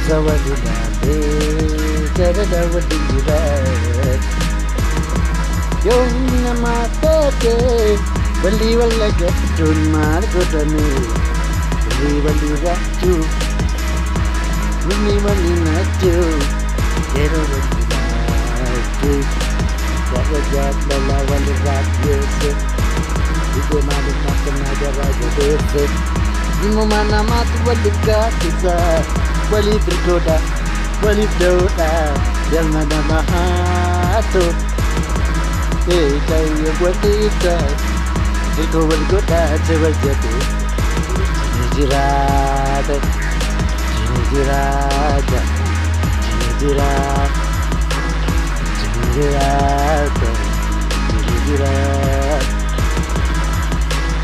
Zawalunade, Jadadawadirat. Yomina matake, Bali Walaga, Jun Margotani, Bali Waliratu, Rumi Walinatu, Jedawadirat. Jadajat Lala Walirat, Yusuf, Ide Malik Makana Yusuf. Dimana matu walika kita wali tergoda wali doda yang mana mahatu kaya wanita itu bergoda coba jadi jirat jirat jirat jirat jirat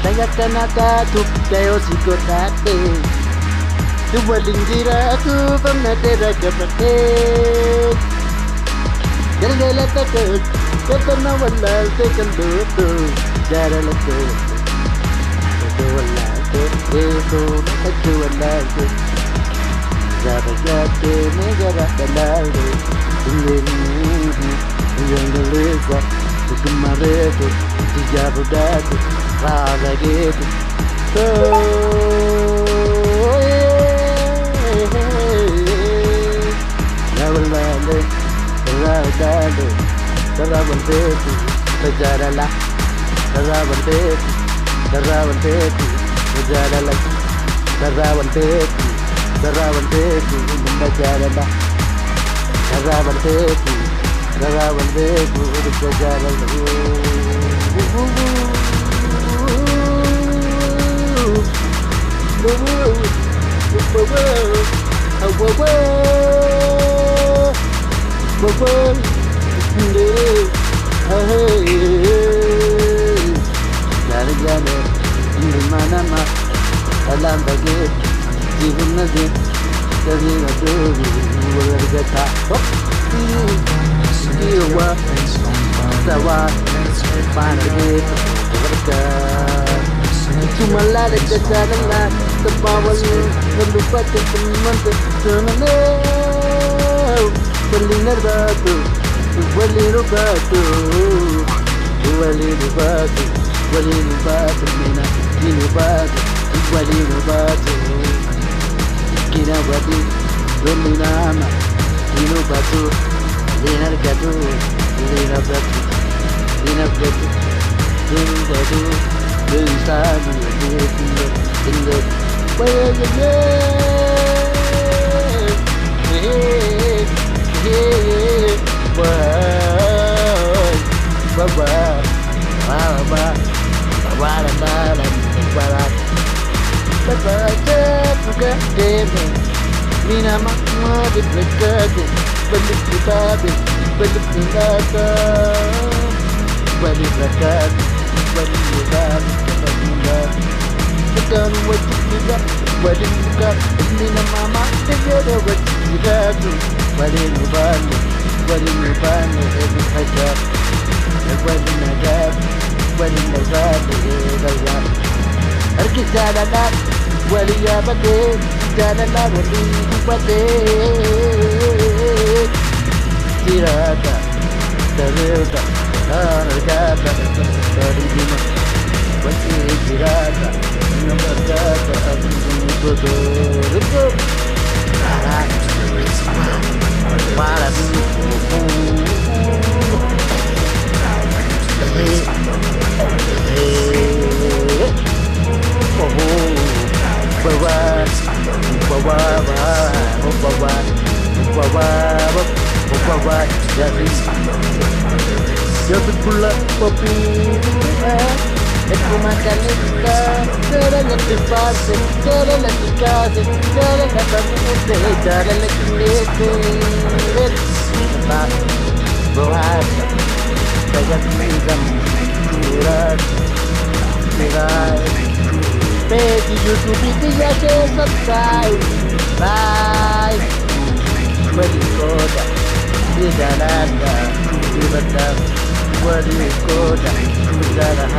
Saya tanaka tu dayo sikotate tu balingira tu pamnatera kapate Jargala takut katana wallal te kandutu jarala tu wallal te tu wallal te jaragate negara dalal yang gelesa kemarin dijabudatu Rada gitu Nawalale Radale Tarabantetu Tajarala Tarabantetu Tarabantetu Tajarala Tarabantetu Tarabantetu Tajarala Tarabantetu Tarabantetu Tajarala Jana di mana mak dalam baget jiwa nazik dari itu berkata jiwa sawa panik berkata cuma lari ke jalan terbawa lupa teman teman berlinar batu berlinar batu berlinar batu berlinar batu mina ini batu berlinar batu kina batu berlinar ini batu linar batu linar batu linar batu linar batu Insan tinggal bayangnya Mina makma dibekati balik kitabi balik kata balik rakat balik kitabi bukan wajib juga balik buka ini nama mati ada wajib juga balik ini saja balik naga harus jalan balik apa deh jalan lagi balik tirada terada harga dari mana Wajib tirada nomor kata betul para Jadi pula kopi Aku makan ikan Jalan di pasir Jalan di kasir Jalan di pamite Jalan di kinite Tak buat Saya pinjam Surat Mirai Pedi YouTube itu ya saya subscribe Bye Beli kodak Di jalan Di batang Beli kodak Di jalan